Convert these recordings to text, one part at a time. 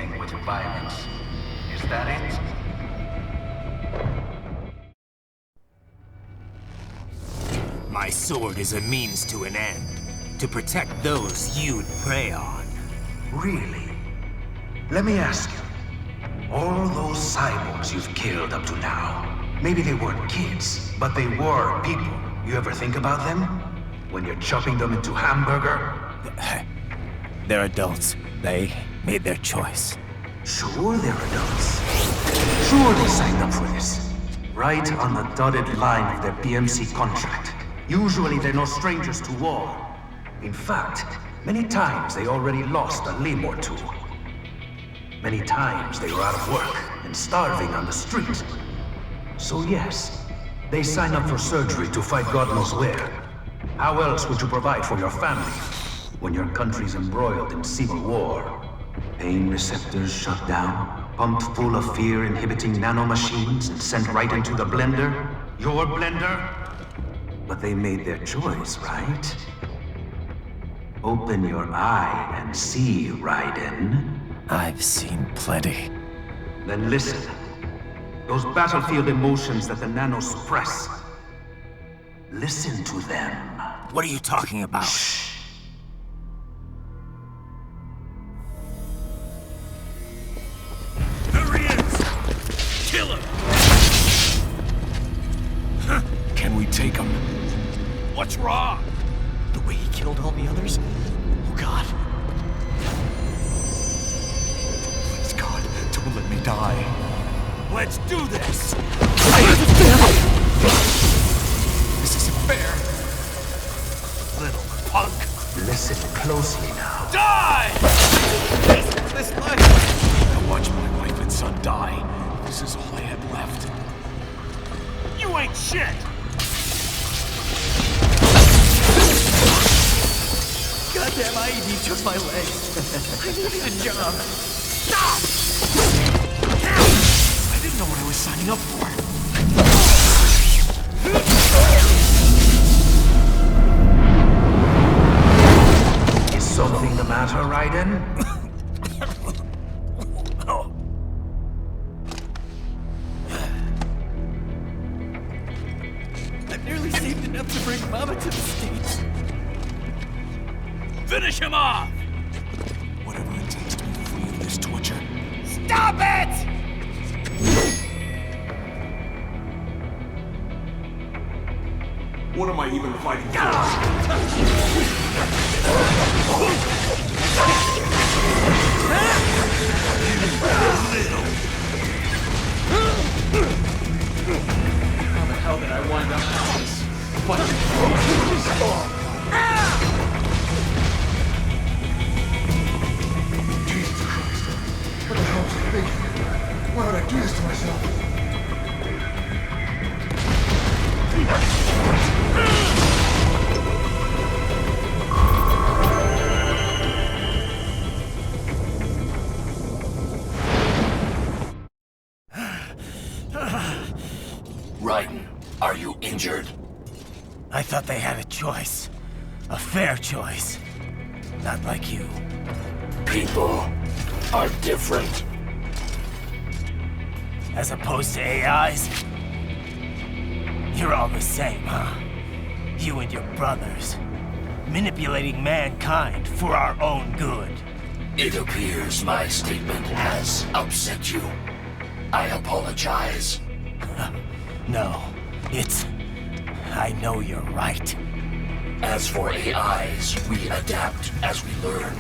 anything with violence. Is that it? My sword is a means to an end, to protect those you'd prey on. Really? Let me ask you, all those cyborgs you've killed up to now, maybe they weren't kids, but they were people. You ever think about them? When you're chopping them into hamburger? They're adults. They made their choice. Sure they're adults. Sure they signed up for this. Right on the dotted line of their BMC contract. Usually they're no strangers to war. In fact, many times they already lost a limb or two. Many times they were out of work and starving on the street. So yes, they sign up for surgery to fight God knows where. How else would you provide for your family when your country's embroiled in civil war? Pain receptors shut down, pumped full of fear-inhibiting nanomachines and sent right into the blender? Your blender? But they made their choice, right? Open your eye and see, Raiden. I've seen plenty. Then listen. Those battlefield emotions that the nanos suppress. Listen to them. What are you talking about? Shh. There he is! Kill him! Can we take him? What's wrong? The way he killed all the others? Oh God. Please God, don't let me die. Let's do this! This isn't fair. Little punk. Listen closely now. Die! This life! I watched my wife and son die. This is all I had left. You ain't shit! Goddamn IED took my legs. I needed a job. Stop! I didn't know what I was signing up for. Is something the matter, Raiden? I've nearly saved enough to bring Mama to the States. Finish him off! Whatever it takes to be free of this torture. Stop it! What am I even fighting for? How the hell did I wind up like this? Jesus Christ. What the hell was I thinking? Why would I do this to myself? Raiden, are you injured? I thought they had a choice. A fair choice. Not like you. People are different. As opposed to AIs? You're all the same, huh? You and your brothers. Manipulating mankind for our own good. It appears my statement has upset you. I apologize. No, it's... I know you're right. As for AIs, we adapt as we learn.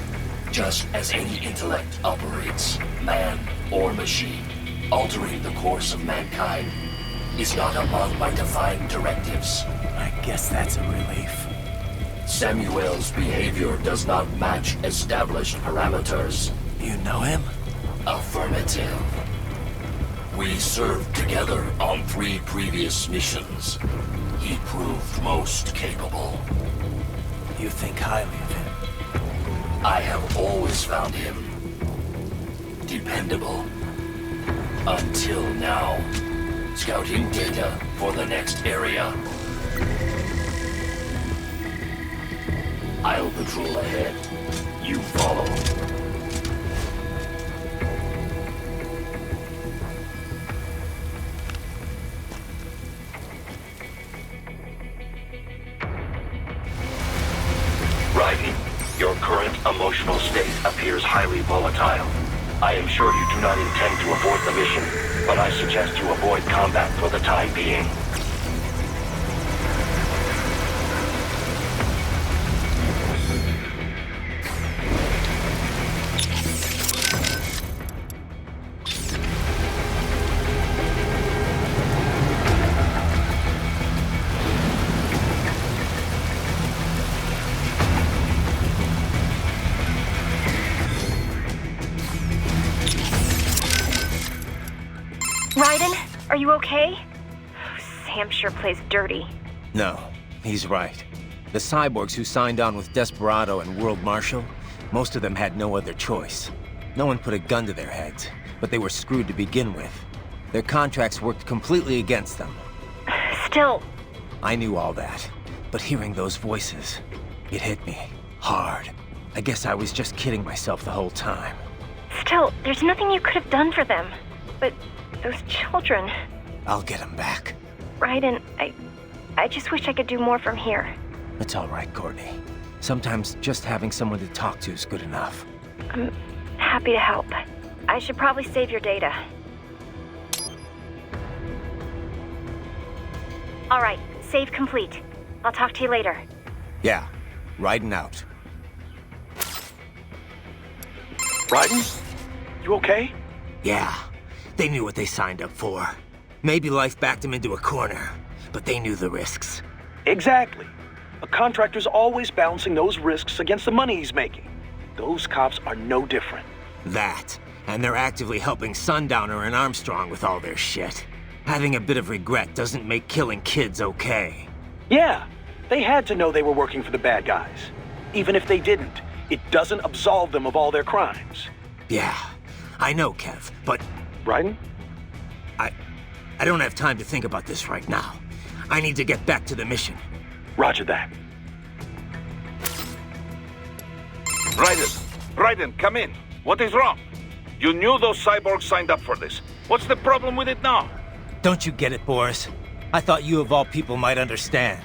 Just as any intellect operates, man or machine. Altering the course of mankind is not among my defined directives. I guess that's a relief. Samuel's behavior does not match established parameters. You know him? Affirmative. We served together on 3 previous missions. He proved most capable. You think highly of him? I have always found him dependable. Until now. Scouting data for the next area. I'll patrol ahead. You follow. emotional state appears highly volatile. I am sure you do not intend to abort the mission, but I suggest you avoid combat for the time being. Raiden, are you okay? Sam sure plays dirty. No, he's right. The cyborgs who signed on with Desperado and World Marshal, most of them had no other choice. No one put a gun to their heads, but they were screwed to begin with. Their contracts worked completely against them. Still... I knew all that, but hearing those voices, it hit me hard. I guess I was just kidding myself the whole time. Still, there's nothing you could have done for them. But those children... I'll get them back. Raiden, I just wish I could do more from here. It's all right, Courtney. Sometimes just having someone to talk to is good enough. I'm happy to help. I should probably save your data. All right, save complete. I'll talk to you later. Yeah, riding out. Raiden? You okay? Yeah, they knew what they signed up for. Maybe life backed them into a corner, but they knew the risks. Exactly. A contractor's always balancing those risks against the money he's making. Those cops are no different. That, and they're actively helping Sundowner and Armstrong with all their shit. Having a bit of regret doesn't make killing kids okay. Yeah, they had to know they were working for the bad guys. Even if they didn't, it doesn't absolve them of all their crimes. Yeah, I know, Kev, but... Raiden? I don't have time to think about this right now. I need to get back to the mission. Roger that. Raiden, come in. What is wrong? You knew those cyborgs signed up for this. What's the problem with it now? Don't you get it, Boris? I thought you of all people might understand.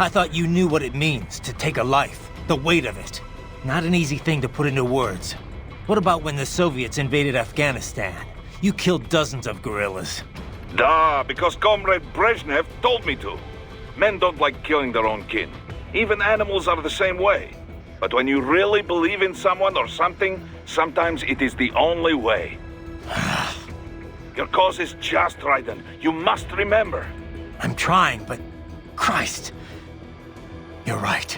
I thought you knew what it means to take a life, the weight of it. Not an easy thing to put into words. What about when the Soviets invaded Afghanistan? You killed dozens of guerrillas. Duh, because Comrade Brezhnev told me to. Men don't like killing their own kin. Even animals are the same way. But when you really believe in someone or something, sometimes it is the only way. Your cause is just, Raiden. You must remember. I'm trying, but... Christ. You're right.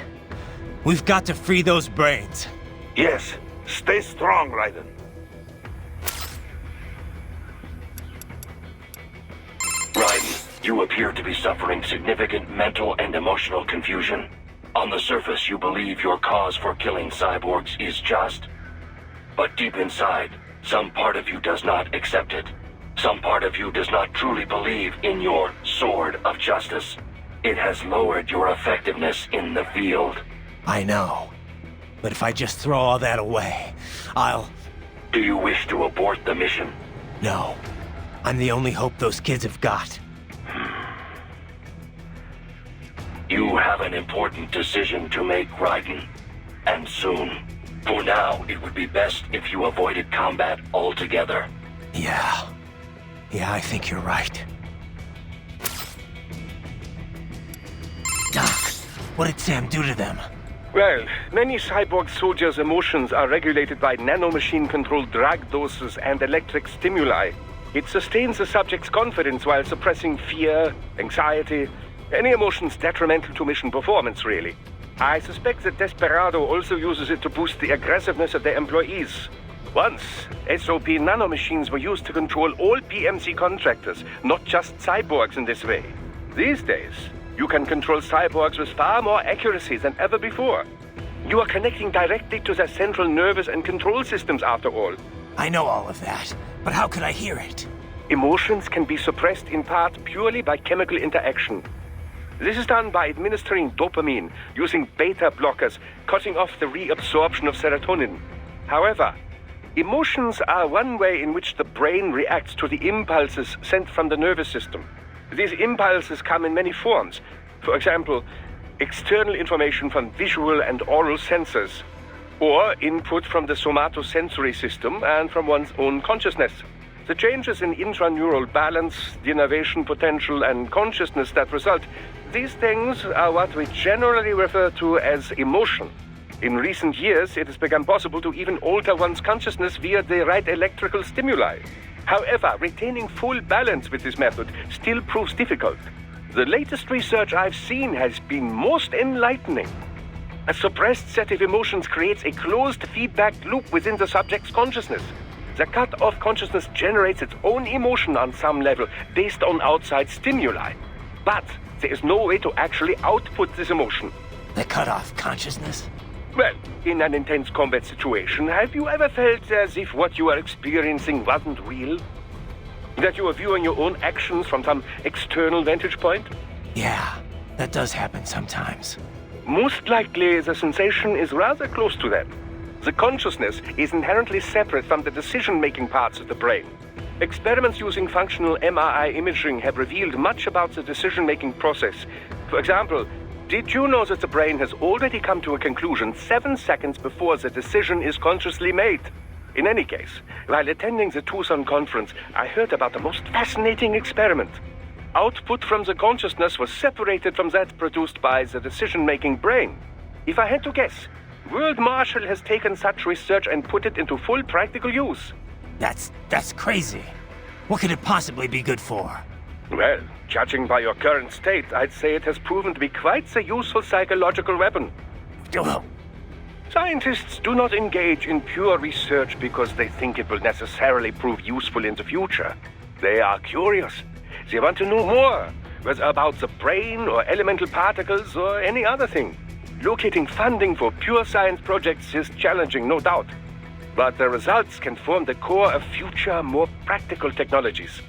We've got to free those brains. Yes, stay strong, Raiden. Raiden, you appear to be suffering significant mental and emotional confusion. On the surface, you believe your cause for killing cyborgs is just. But deep inside, some part of you does not accept it. Some part of you does not truly believe in your sword of justice. It has lowered your effectiveness in the field. I know. But if I just throw all that away, I'll... Do you wish to abort the mission? No. I'm the only hope those kids have got. You have an important decision to make, Raiden. And soon. For now, it would be best if you avoided combat altogether. Yeah, I think you're right. Doc, what did Sam do to them? Well, many cyborg soldiers' emotions are regulated by nanomachine-controlled drug doses and electric stimuli. It sustains the subject's confidence while suppressing fear, anxiety, any emotions detrimental to mission performance, really. I suspect that Desperado also uses it to boost the aggressiveness of their employees. Once, SOP nanomachines were used to control all PMC contractors, not just cyborgs in this way. These days, you can control cyborgs with far more accuracy than ever before. You are connecting directly to their central nervous and control systems, after all. I know all of that, but how could I hear it? Emotions can be suppressed in part purely by chemical interaction. This is done by administering dopamine, using beta blockers, cutting off the reabsorption of serotonin. However, emotions are one way in which the brain reacts to the impulses sent from the nervous system. These impulses come in many forms. For example, external information from visual and oral sensors, or input from the somatosensory system and from one's own consciousness. The changes in intraneural balance, denervation potential, and consciousness that result, these things are what we generally refer to as emotion. In recent years, it has become possible to even alter one's consciousness via the right electrical stimuli. However, retaining full balance with this method still proves difficult. The latest research I've seen has been most enlightening. A suppressed set of emotions creates a closed feedback loop within the subject's consciousness. The cut-off consciousness generates its own emotion on some level based on outside stimuli. But there is no way to actually output this emotion. The cut-off consciousness? Well, in an intense combat situation, have you ever felt as if what you are experiencing wasn't real? That you are viewing your own actions from some external vantage point? Yeah, that does happen sometimes. Most likely, the sensation is rather close to that. The consciousness is inherently separate from the decision-making parts of the brain. Experiments using functional MRI imaging have revealed much about the decision-making process. For example, did you know that the brain has already come to a conclusion 7 seconds before the decision is consciously made? In any case, while attending the Tucson conference, I heard about the most fascinating experiment. Output from the consciousness was separated from that produced by the decision-making brain. If I had to guess, World Marshall has taken such research and put it into full practical use. That's crazy. What could it possibly be good for? Well, judging by your current state, I'd say it has proven to be quite a useful psychological weapon. Oh, Scientists do not engage in pure research because they think it will necessarily prove useful in the future. They are curious. They want to know more, whether about the brain or elemental particles or any other thing. Locating funding for pure science projects is challenging, no doubt. But the results can form the core of future, more practical technologies.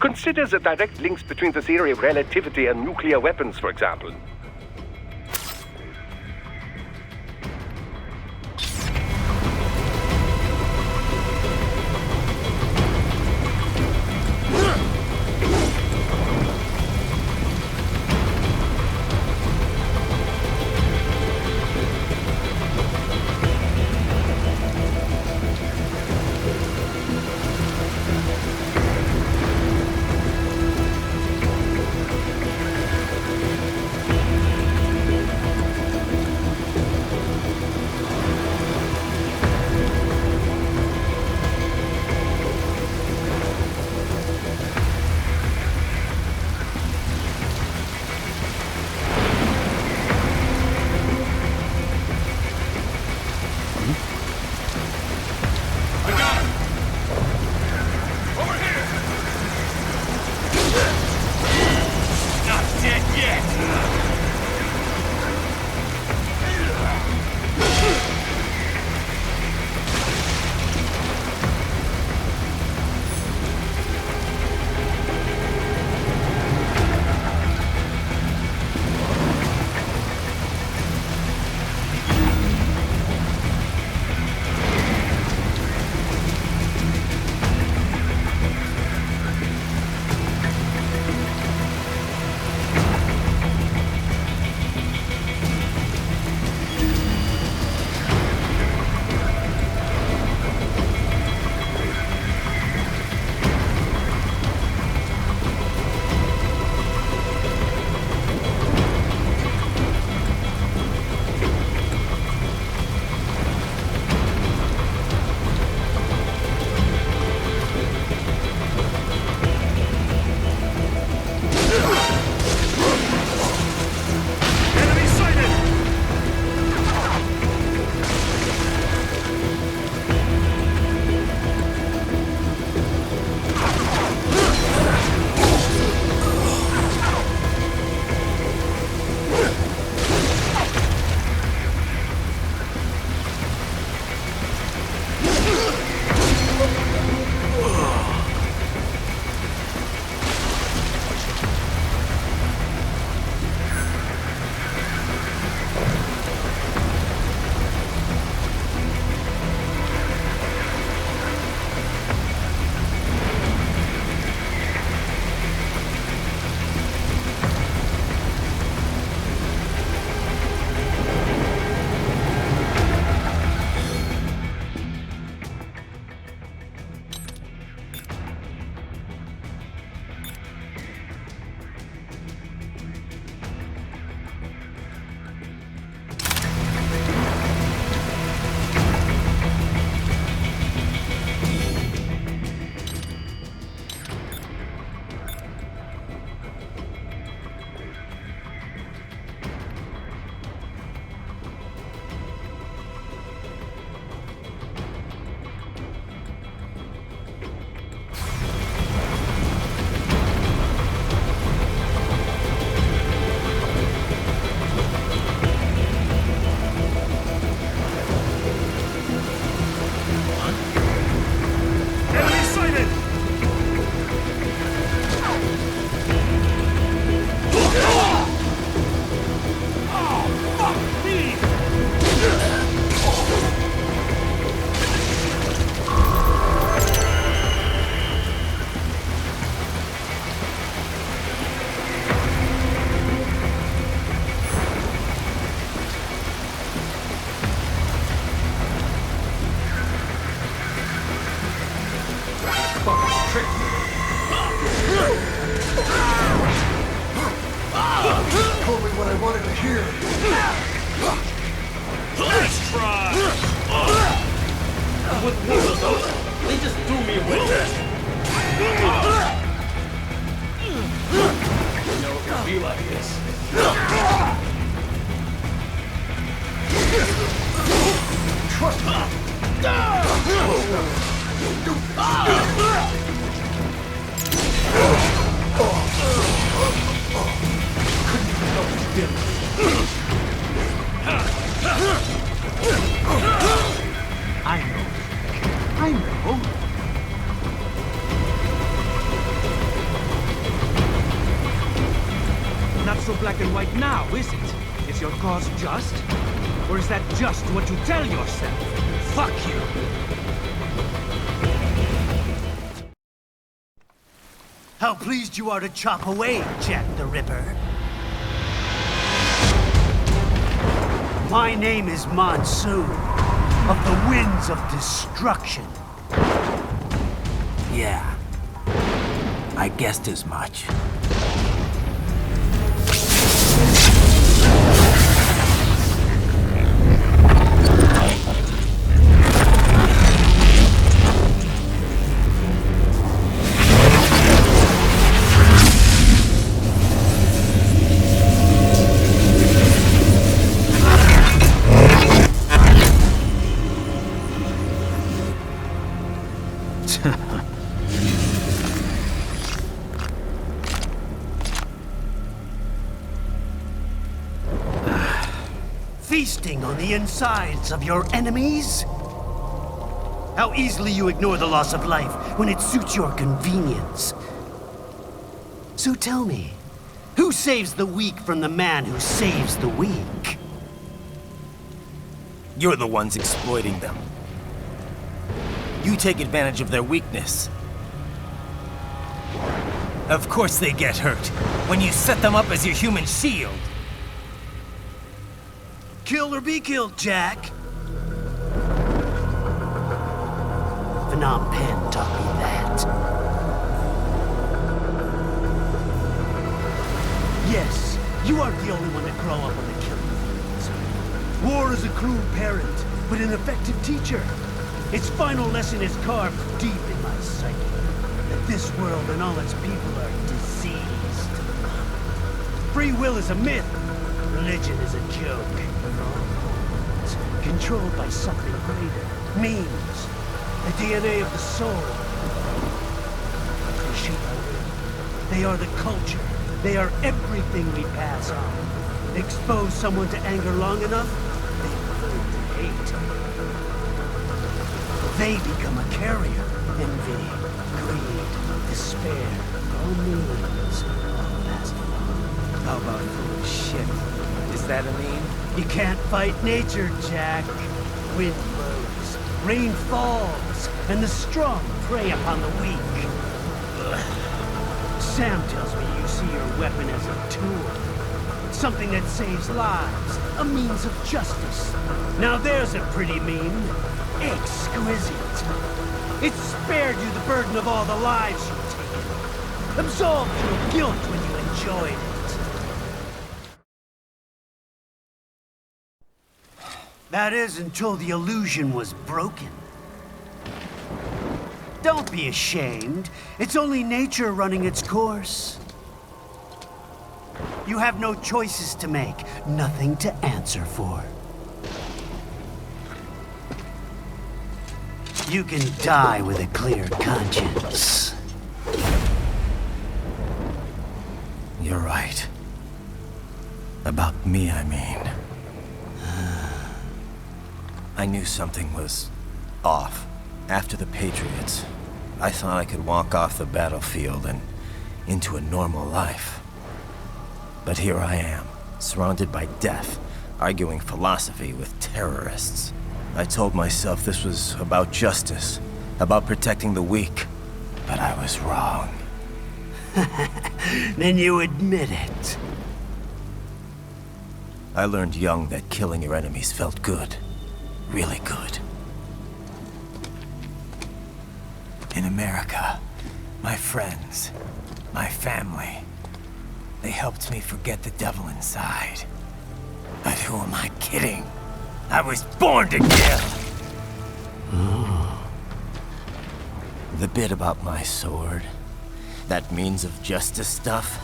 Consider the direct links between the theory of relativity and nuclear weapons, for example. here. Let's try! With one of those, they just do me with it. You know it can be like this. Trust me. Couldn't even know what you did. I know. I know. Not so black and white now, is it? Is your cause just? Or is that just what you tell yourself? Fuck you! How pleased you are to chop away, Jack the Ripper. My name is Monsoon, of the Winds of Destruction. Yeah, I guessed as much. Feasting on the insides of your enemies? How easily you ignore the loss of life when it suits your convenience. So tell me, who saves the weak from the man who saves the weak? You're the ones exploiting them. You take advantage of their weakness. Of course they get hurt when you set them up as your human shield. Kill or be killed, Jack. Phnom Penh taught me that. Yes, you aren't the only one to grow up on the killing fields. War is a cruel parent, but an effective teacher. Its final lesson is carved deep in my psyche. That this world and all its people are diseased. Free will is a myth. Religion is a joke. It's controlled by something greater. Memes. The DNA of the soul. They shape our will. They are the culture. They are everything we pass on. Expose someone to anger long enough, they learn to hate. They become a carrier. Envy, greed, despair, all means, all passed along. How about foolish shit? Is that a meme? You can't fight nature, Jack. Wind blows, rain falls, and the strong prey upon the weak. Sam tells me you see your weapon as a tool. Something that saves lives, a means of justice. Now there's a pretty meme. Exquisite. It spared you the burden of all the lives you've taken. Absolved you of guilt when you enjoyed it. That is until the illusion was broken. Don't be ashamed. It's only nature running its course. You have no choices to make, nothing to answer for. You can die with a clear conscience. You're right. About me, I mean. I knew something was off. After the Patriots, I thought I could walk off the battlefield and into a normal life. But here I am, surrounded by death, arguing philosophy with terrorists. I told myself this was about justice, about protecting the weak, but I was wrong. Then you admit it. I learned young that killing your enemies felt good. Really good. In America, my friends, my family, they helped me forget the devil inside. But who am I kidding? I was born to kill! The bit about my sword, that means of justice stuff,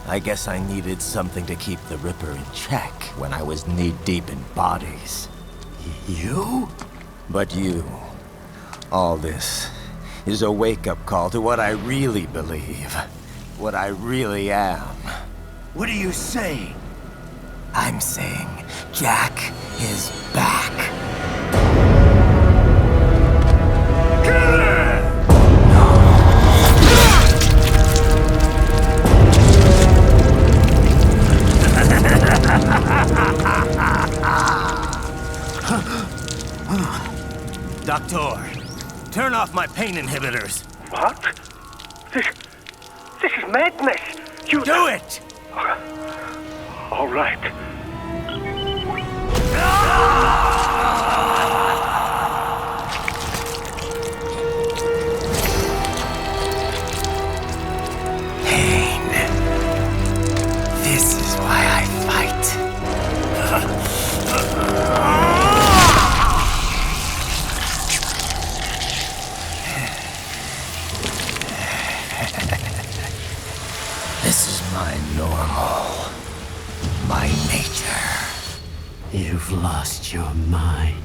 I guess I needed something to keep the Ripper in check when I was knee-deep in bodies. You? But you, all this, is a wake-up call to what I really believe. What I really am. What are you saying? I'm saying Jack is back. Doctor, turn off my pain inhibitors. What? This is madness. You do it! All right. Pain. This is why I fight. This is my normal. My nature. You've lost your mind.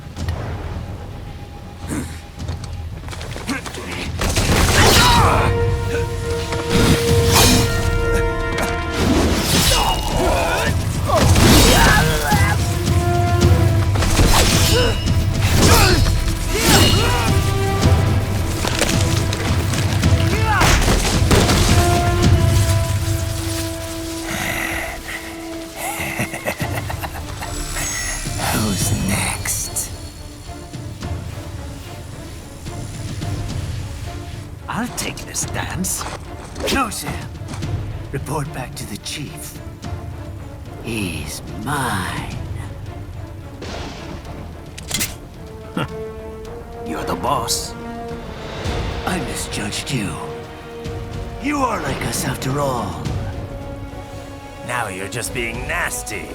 Who's next? I'll take this dance. No, Sam. Report back to the chief. He's mine. You're the boss. I misjudged you. You are like us after all. Now you're just being nasty.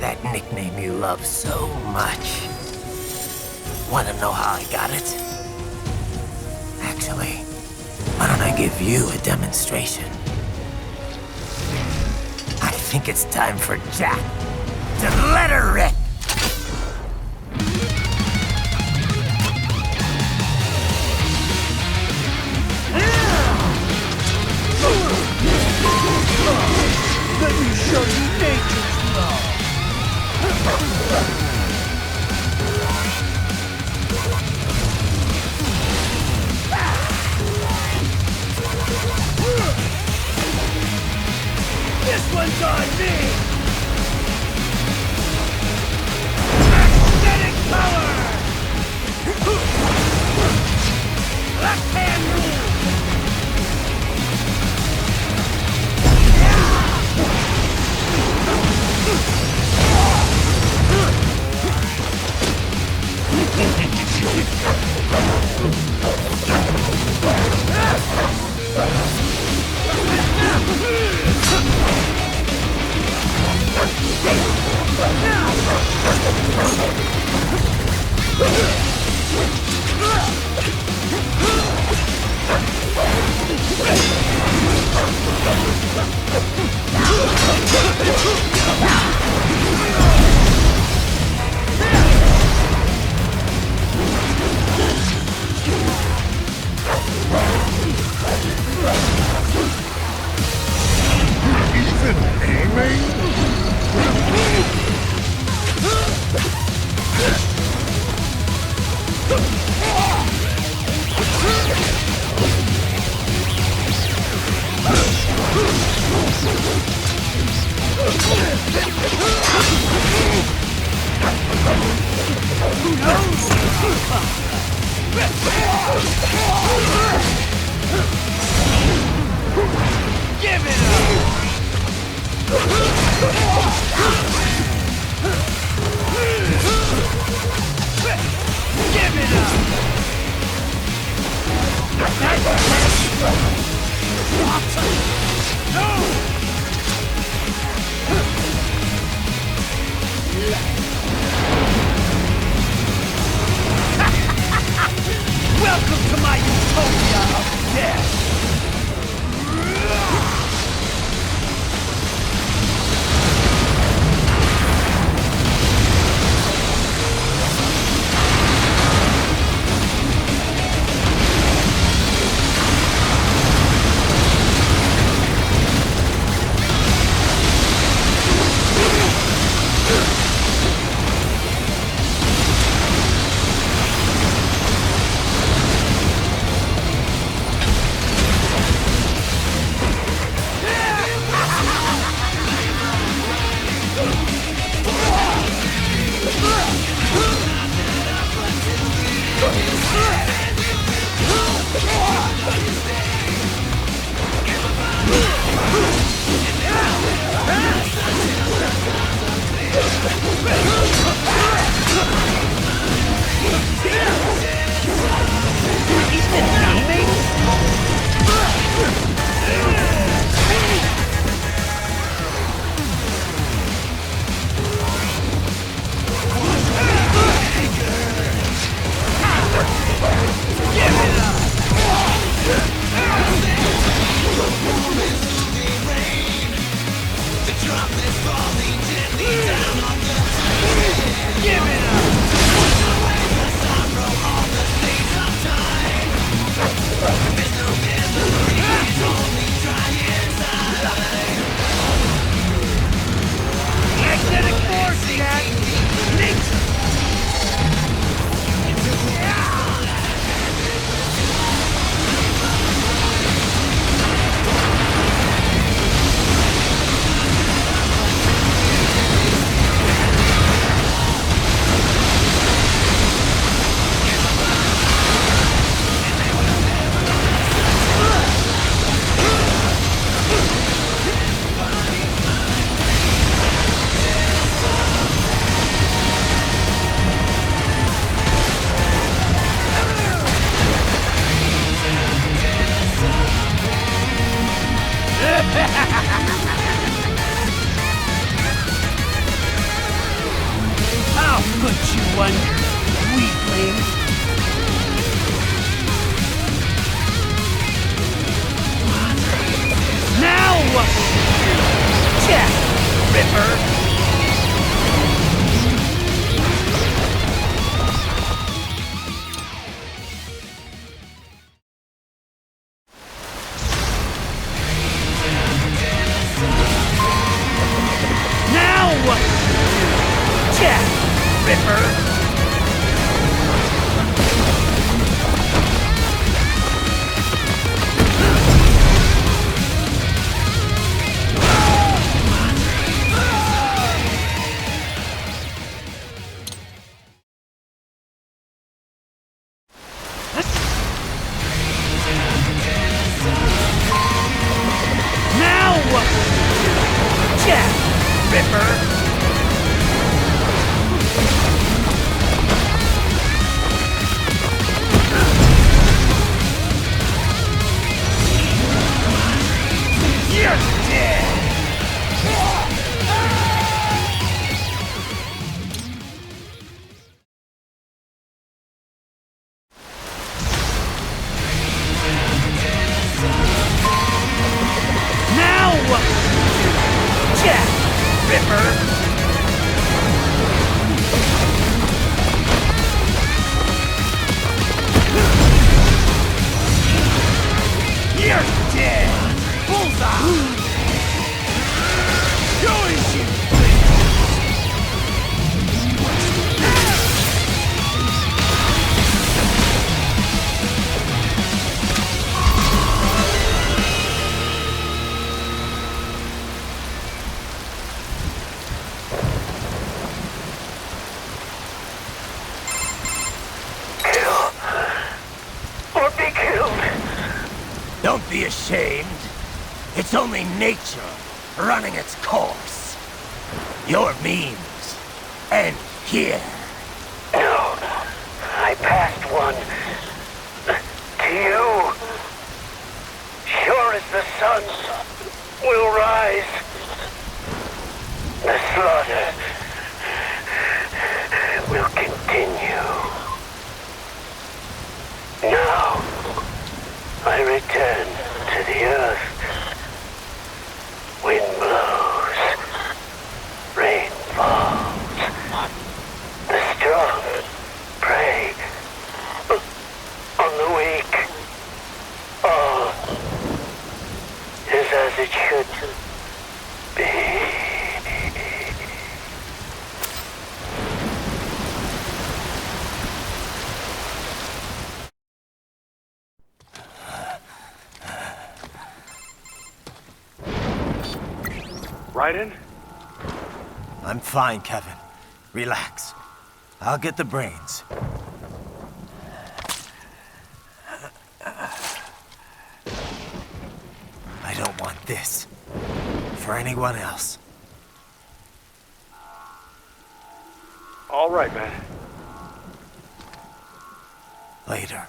That nickname you love so much. Want to know how I got it? Actually, why don't I give you a demonstration? I think it's time for Jack to let her rip. Let me show you nature's law. This one's on me! Aesthetic power! Left hand rule! Welcome to my utopia of death! I'll put you under, weakling. Now what will you do? Jack Ripper! Don't be ashamed. It's only nature running its course. Your means end here. No, I passed one. To you. Sure as the sun will rise. The slaughter will continue. Now. return to the earth. Wind blows, rain falls. The strong prey on the weak. All is as it should be. Raiden? I'm fine, Kevin. Relax. I'll get the brains. I don't want this. For anyone else. All right, man. Later.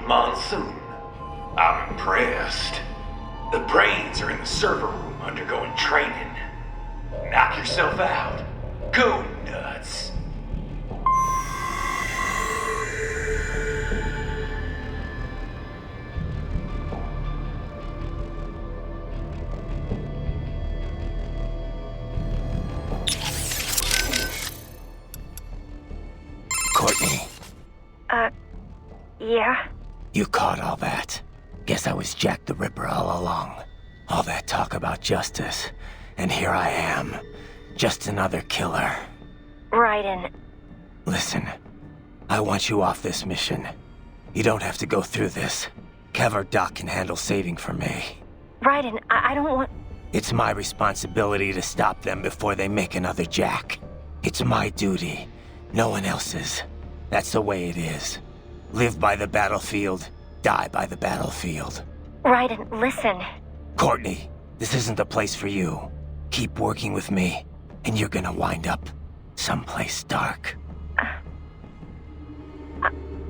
Monsoon. I'm impressed. The brains are in the server room undergoing training. Knock yourself out. Go nuts. Yeah? You caught all that. Guess I was Jack the Ripper all along. All that talk about justice. And here I am. Just another killer. Raiden. Listen, I want you off this mission. You don't have to go through this. Kev or Doc can handle saving for me. Raiden, I don't want... It's my responsibility to stop them before they make another Jack. It's my duty, no one else's. That's the way it is. Live by the battlefield, die by the battlefield. Raiden, listen. Courtney, this isn't the place for you. Keep working with me, and you're gonna wind up someplace dark.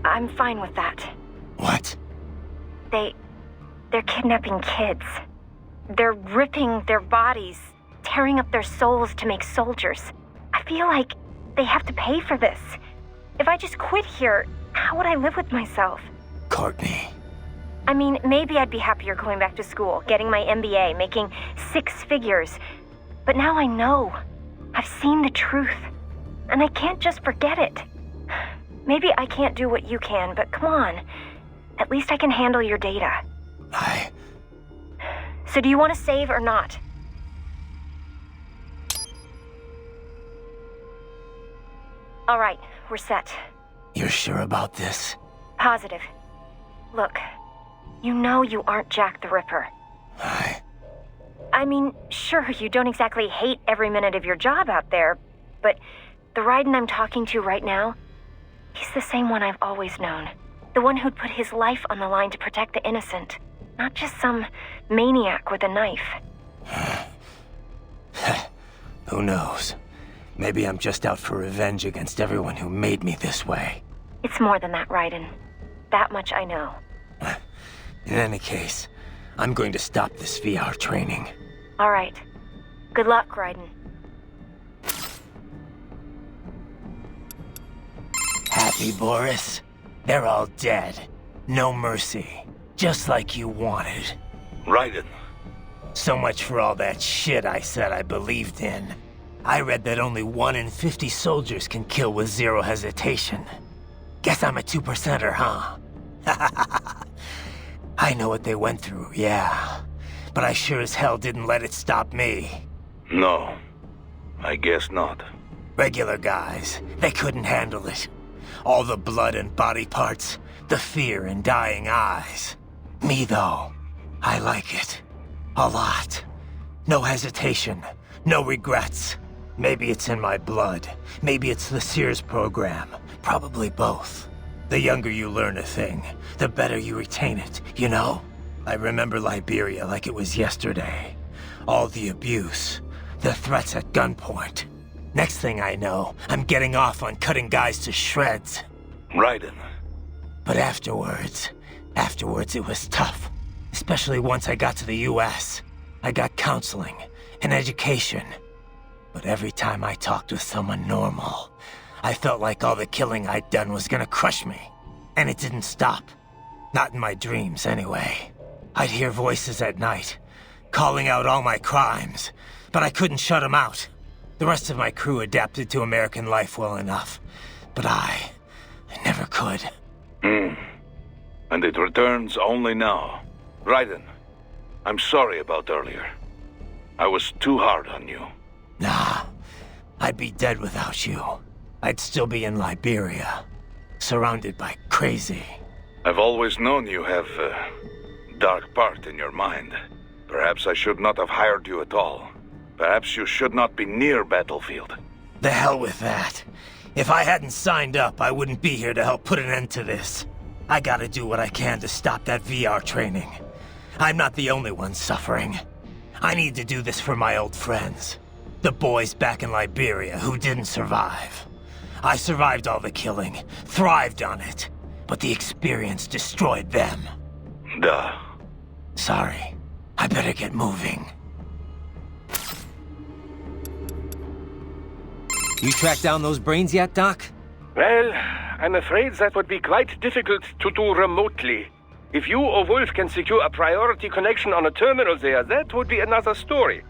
I'm fine with that. What? They're kidnapping kids. They're ripping their bodies, tearing up their souls to make soldiers. I feel like they have to pay for this. If I just quit here, how would I live with myself? Courtney. I mean, maybe I'd be happier going back to school, getting my MBA, making 6 figures. But now I know. I've seen the truth. And I can't just forget it. Maybe I can't do what you can, but come on. At least I can handle your data. So do you want to save or not? All right, we're set. You're sure about this? Positive. Look, you know you aren't Jack the Ripper. I mean, sure, you don't exactly hate every minute of your job out there, but the Raiden I'm talking to right now, he's the same one I've always known. The one who'd put his life on the line to protect the innocent. Not just some maniac with a knife. Who knows? Maybe I'm just out for revenge against everyone who made me this way. It's more than that, Raiden. That much I know. In any case, I'm going to stop this VR training. All right. Good luck, Raiden. Happy, Boris? They're all dead. No mercy. Just like you wanted. Raiden. So much for all that shit I said I believed in. I read that only 1 in 50 soldiers can kill with 0 hesitation. Guess I'm a 2%er, huh? I know what they went through, yeah. But I sure as hell didn't let it stop me. No, I guess not. Regular guys, they couldn't handle it. All the blood and body parts, the fear in dying eyes. Me, though, I like it. A lot. No hesitation, no regrets. Maybe it's in my blood. Maybe it's the Sears program. Probably both. The younger you learn a thing, the better you retain it, you know? I remember Liberia like it was yesterday. All the abuse, the threats at gunpoint. Next thing I know, I'm getting off on cutting guys to shreds. Raiden. But afterwards it was tough. Especially once I got to the US. I got counseling and education. But every time I talked with someone normal, I felt like all the killing I'd done was gonna crush me. And it didn't stop. Not in my dreams, anyway. I'd hear voices at night, calling out all my crimes, but I couldn't shut them out. The rest of my crew adapted to American life well enough, but I never could. And it returns only now. Raiden, I'm sorry about earlier. I was too hard on you. Nah, I'd be dead without you. I'd still be in Liberia, surrounded by crazy. I've always known you have a dark part in your mind. Perhaps I should not have hired you at all. Perhaps you should not be near battlefield. The hell with that. If I hadn't signed up, I wouldn't be here to help put an end to this. I gotta do what I can to stop that VR training. I'm not the only one suffering. I need to do this for my old friends. The boys back in Liberia who didn't survive. I survived all the killing, thrived on it, but the experience destroyed them. Duh. Sorry. I better get moving. You tracked down those brains yet, Doc? Well, I'm afraid that would be quite difficult to do remotely. If you or Wolf can secure a priority connection on a terminal there, that would be another story.